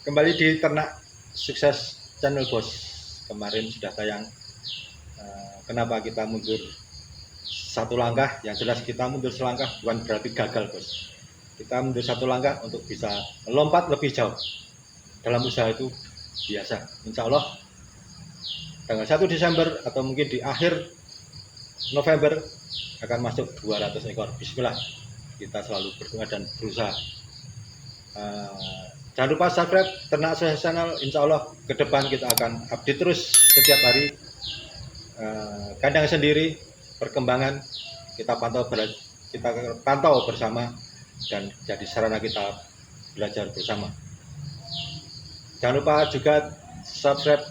Kembali di Ternak Sukses Channel Bos. Kemarin sudah tayang kenapa kita mundur satu langkah. Yang jelas kita mundur selangkah bukan berarti gagal bos. Kita mundur satu langkah untuk bisa melompat lebih jauh. Dalam usaha itu biasa. Insya Allah tanggal 1 Desember atau mungkin di akhir November akan masuk 200 ekor. Bismillah. Kita selalu berdoa dan berusaha. Jangan lupa subscribe Ternak Sukses Channel. Insya Allah ke depan kita akan update terus setiap hari kandang sendiri, perkembangan kita pantau bersama dan jadi sarana kita belajar bersama. Jangan lupa juga subscribe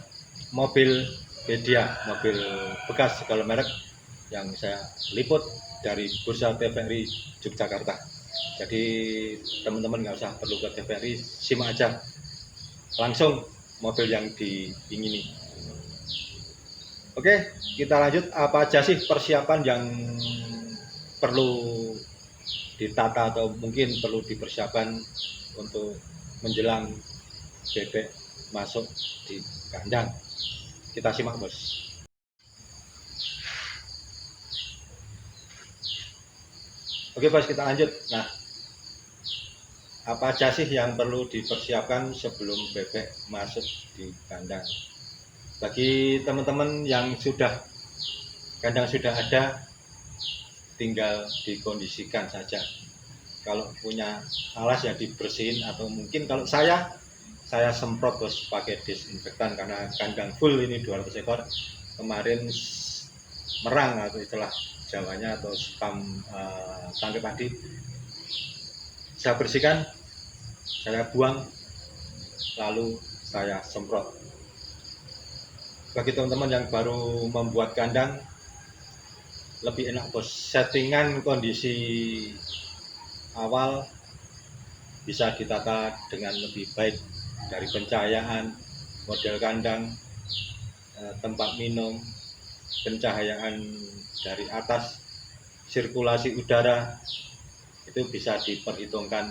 mobil media, mobil bekas segala merek yang saya liput dari Bursa TVRI Yogyakarta. Jadi teman-teman nggak usah perlu ke TVRI, simak aja langsung mobil yang diingini. Oke, kita lanjut. Apa aja sih persiapan yang perlu ditata atau mungkin perlu dipersiapkan untuk menjelang bebek masuk di kandang? Kita simak bos. Oke bos, kita lanjut. Nah, apa aja sih yang perlu dipersiapkan sebelum bebek masuk di kandang? Bagi teman-teman yang kandang sudah ada, tinggal dikondisikan saja. Kalau punya alas ya dibersihin, atau mungkin kalau saya semprot bos pakai disinfektan karena kandang full ini 200 ekor. Kemarin merang atau istilah Jawanya atau spam tangkai padi saya bersihkan, saya buang, lalu saya semprot. Bagi teman-teman yang baru membuat kandang, lebih enak bos, settingan kondisi awal bisa ditata dengan lebih baik, dari pencahayaan, model kandang, tempat minum, pencahayaan dari atas, sirkulasi udara, itu bisa diperhitungkan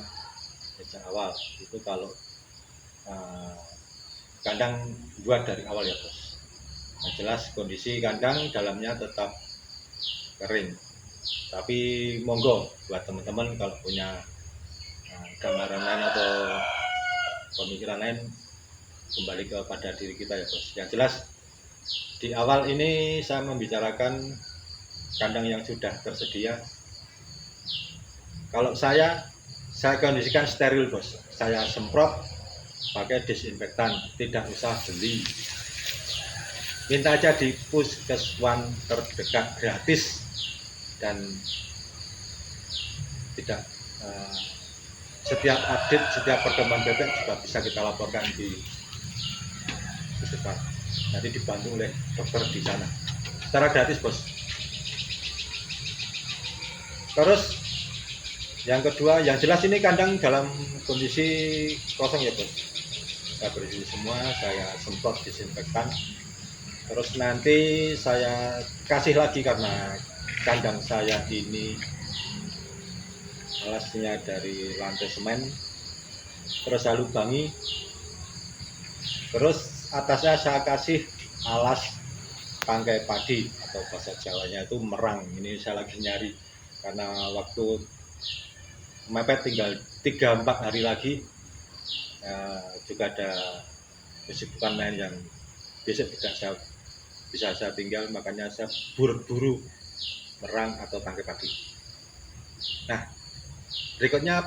sejak awal. Itu kalau kandang buat dari awal ya bos. Nah, jelas kondisi kandang dalamnya tetap kering, tapi monggo buat teman-teman kalau punya gambaran lain atau pemikiran lain, kembali kepada diri kita ya bos. Yang jelas di awal ini saya membicarakan kandang yang sudah tersedia. Kalau saya kondisikan steril bos, saya semprot pakai disinfektan, tidak usah beli, minta aja di puskeswan terdekat gratis, dan tidak setiap update, setiap perkembangan bebek juga bisa kita laporkan di puskeswan, nanti dibantu oleh dokter di sana secara gratis bos. Terus yang kedua, yang jelas ini kandang dalam kondisi kosong ya bos. Saya bersih semua, saya semprot disinfektan. Terus nanti saya kasih lagi karena kandang saya ini alasnya dari lantai semen. Terus saya lubangi. Terus atasnya saya kasih alas tangkai padi atau bahasa Jawanya itu merang. Ini saya lagi nyari karena waktu mepet tinggal 3-4 hari lagi. Juga ada kesibukan lain yang besok tidak bisa saya tinggal, makanya saya buru-buru merang atau tangkai padi. Nah, berikutnya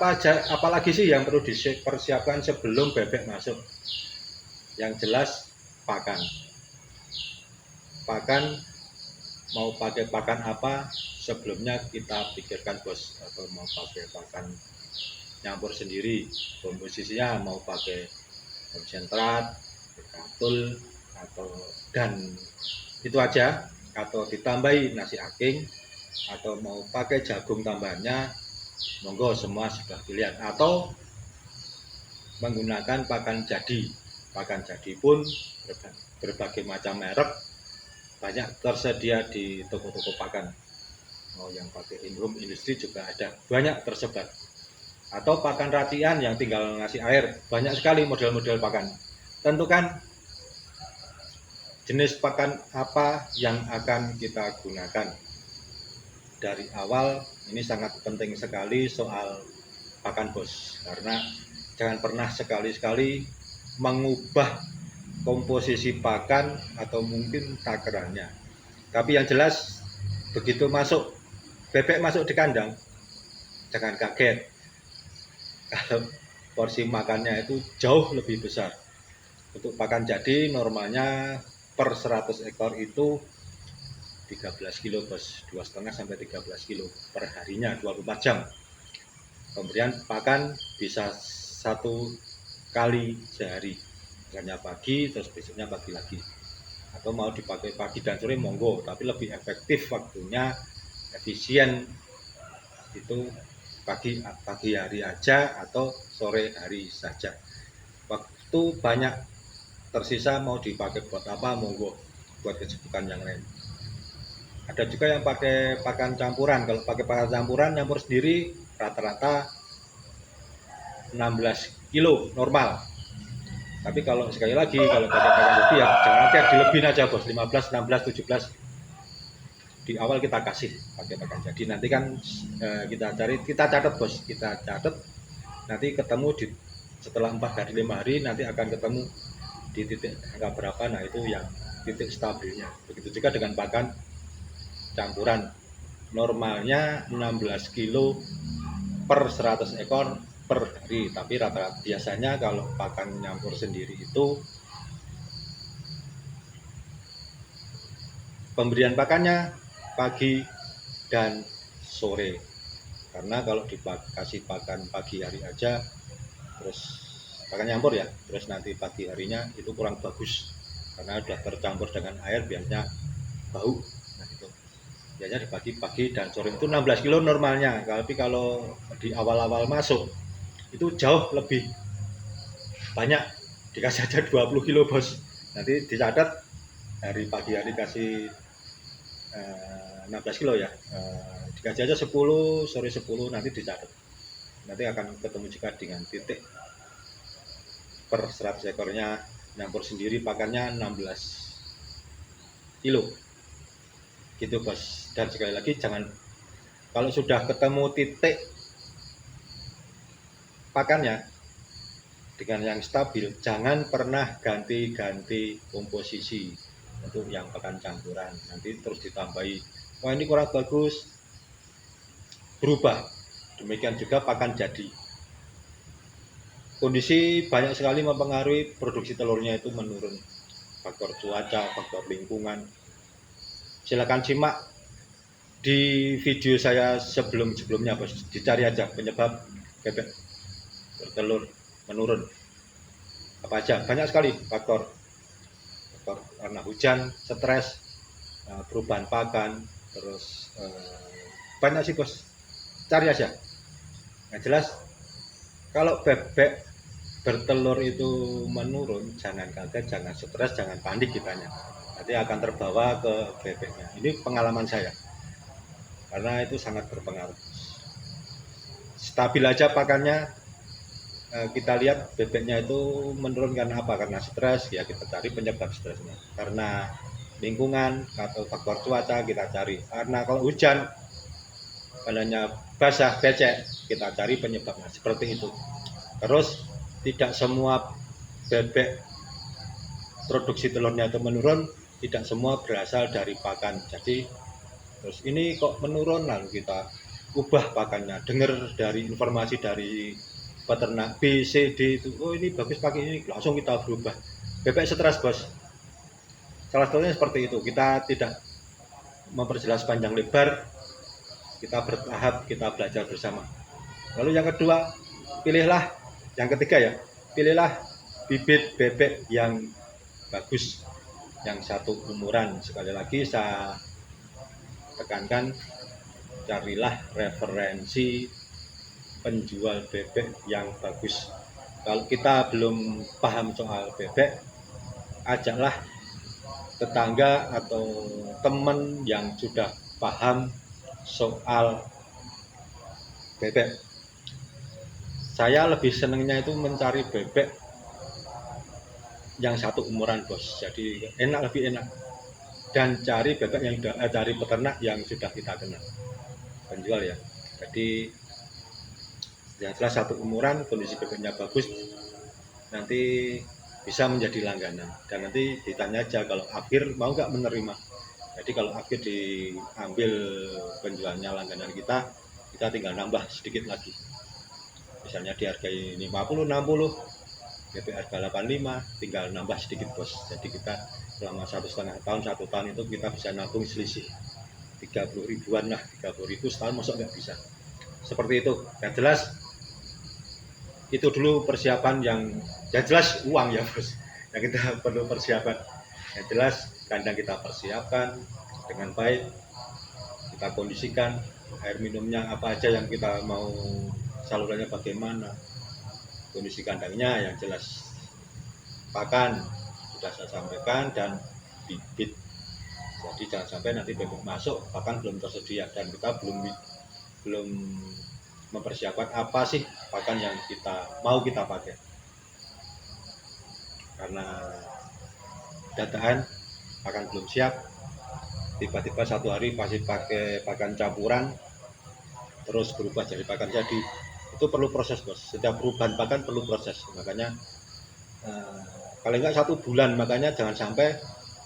apalagi sih yang perlu dipersiapkan sebelum bebek masuk? Yang jelas pakan mau pakai pakan apa sebelumnya kita pikirkan bos, atau mau pakai pakan nyampur sendiri, komposisinya mau pakai konsentrat, katul, atau dan itu aja, atau ditambahi nasi aking, atau mau pakai jagung tambahannya, monggo semua sudah pilihan, atau menggunakan pakan jadi pun berbagai macam merek banyak tersedia di toko-toko pakan. Mau yang pakai in-home industri juga ada, banyak tersebar. atau pakan racian yang tinggal ngasih air. Banyak sekali model-model pakan. Tentukan jenis pakan apa yang akan kita gunakan. Dari awal ini sangat penting sekali soal pakan bos, karena jangan pernah sekali-sekali mengubah komposisi pakan atau mungkin takarannya. Tapi yang jelas begitu masuk bebek masuk di kandang, jangan kaget kalau porsi makannya itu jauh lebih besar. Untuk pakan jadi normalnya per 100 ekor itu 13 kilo bos, 2,5 sampai 13 kilo per harinya 24 jam. Pemberian pakan bisa 1 kali sehari, misalnya pagi terus besoknya pagi lagi, atau mau dipakai pagi dan sore monggo, tapi lebih efektif waktunya, efisien itu pagi hari aja atau sore hari saja. Waktu banyak tersisa mau dipakai buat apa monggo, buat kesibukan yang lain. Ada juga yang pakai pakan campuran. Kalau pakai pakan campuran nyampur sendiri rata-rata 16 kilo normal. Tapi kalau sekali lagi kalau pakai pakan lebih ya jangan kayak dilebihin aja bos, 15, 16, 17 di awal kita kasih pakai pakan jadi. Nanti kan kita catat bos, kita catat nanti ketemu di setelah 4 hari 5 hari nanti akan ketemu di titik angka berapa. Nah itu yang titik stabilnya. Begitu juga dengan pakan campuran, normalnya 16 kilo per 100 ekor per hari, tapi rata-rata biasanya kalau pakan nyampur sendiri itu pemberian pakannya pagi dan sore, karena kalau dikasih pakan pagi hari aja terus pakan nyampur ya, terus nanti pagi harinya itu kurang bagus karena sudah tercampur dengan air, biasanya bau. Nah itu biasanya dibagi pagi dan sore itu 16 kilo normalnya. Tapi kalau di awal-awal masuk itu jauh lebih banyak, dikasih aja 20 kilo bos. Nanti dicatat hari pagi hari kasih 16 kilo ya, dikasih aja 10, sore 10, nanti dicatat. Nanti akan ketemu juga dengan titik per 100 ekornya nyampur sendiri pakannya 16 kilo gitu bos. Dan sekali lagi jangan, kalau sudah ketemu titik pakannya dengan yang stabil, jangan pernah ganti-ganti komposisi untuk yang pakan campuran. Nanti terus ditambahi, wah ini kurang bagus, berubah. Demikian juga pakan jadi. Kondisi banyak sekali mempengaruhi produksi telurnya itu menurun. Faktor cuaca, faktor lingkungan. Silakan simak di video saya sebelumnya bos, dicari aja penyebab bebek bertelur menurun apa aja. Banyak sekali faktor karena hujan, stres, perubahan pakan, terus banyak sih bos, cari aja. Yang jelas kalau bebek bertelur itu menurun, jangan kaget, jangan stres, jangan panik kitanya, nanti akan terbawa ke bebeknya. Ini pengalaman saya karena itu sangat berpengaruh. Stabil aja pakannya, kita lihat bebeknya itu menurun karena apa? Karena stres, ya kita cari penyebab stresnya. Karena lingkungan atau faktor cuaca kita cari. Karena kalau hujan, badannya basah, becek, kita cari penyebabnya. Seperti itu. Terus tidak semua bebek produksi telurnya itu menurun, tidak semua berasal dari pakan. Jadi terus ini kok menurun, lalu kita ubah pakannya. Dengar dari informasi dari peternak B, C, D itu, oh ini bagus pakai ini, langsung kita berubah. Bebek stres bos. Salah satunya seperti itu. Kita tidak memperjelas panjang lebar, kita bertahap, kita belajar bersama. Lalu yang kedua, pilihlah, yang ketiga ya, pilihlah bibit bebek yang bagus, yang satu umuran. Sekali lagi saya tekankan, carilah referensi penjual bebek yang bagus. Kalau kita belum paham soal bebek, ajaklah tetangga atau teman yang sudah paham soal bebek. Saya lebih senengnya itu mencari bebek yang satu umuran bos, jadi lebih enak, dan cari bebek yang cari peternak yang sudah kita kenal penjual ya. Jadi yang jelas satu umuran, kondisi bebeknya bagus, nanti bisa menjadi langganan. Dan nanti ditanya aja kalau akhir mau nggak menerima. Jadi kalau akhir diambil penjualnya langganan kita tinggal nambah sedikit lagi. Misalnya dihargai 50, 60, bebek harga 85, tinggal nambah sedikit bos. Jadi kita selama 1,5 tahun, 1 tahun itu kita bisa nabung selisih 30 ribuan lah, 30 ribu setahun masuk nggak bisa. Seperti itu. Yang jelas itu dulu persiapan yang jelas uang ya bos, yang kita perlu persiapan. Yang jelas kandang kita persiapkan dengan baik, kita kondisikan air minumnya apa aja yang kita mau, salurannya bagaimana, kondisi kandangnya yang jelas, pakan sudah saya sampaikan, dan bibit. Jadi jangan sampai nanti bebek masuk pakan belum tersedia dan kita belum mempersiapkan apa sih pakan yang mau kita pakai, karena dadaan pakan belum siap, tiba-tiba satu hari pasti pakai pakan campuran terus berubah jadi pakan jadi, itu perlu proses bos. Setiap perubahan pakan perlu proses, makanya paling nggak 1 bulan. Makanya jangan sampai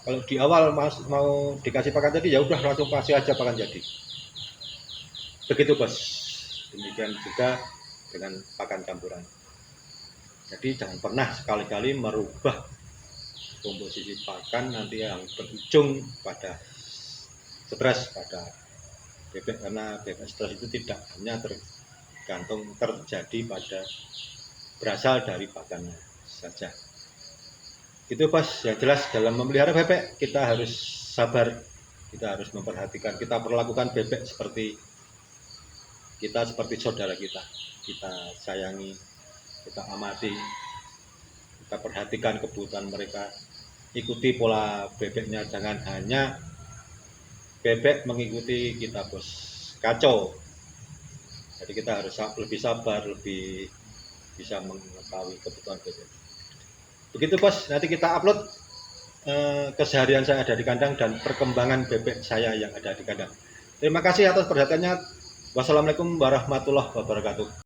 kalau di awal mau dikasih pakan jadi ya udah langsung kasih aja pakan jadi, begitu bos. Demikian juga dengan pakan campuran. Jadi jangan pernah sekali-kali merubah komposisi pakan nanti yang berujung pada stres pada bebek, karena bebek stres itu tidak hanya terjadi pada berasal dari pakannya saja. Itu bos. Yang jelas dalam memelihara bebek kita harus sabar, kita harus memperhatikan, kita perlakukan bebek seperti saudara kita sayangi, kita amati, kita perhatikan kebutuhan mereka, ikuti pola bebeknya, jangan hanya bebek mengikuti kita bos, kacau. Jadi kita harus lebih sabar, lebih bisa mengetahui kebutuhan bebek. Begitu bos, nanti kita upload keseharian saya ada di kandang dan perkembangan bebek saya yang ada di kandang. Terima kasih atas perhatiannya. Wassalamualaikum warahmatullahi wabarakatuh.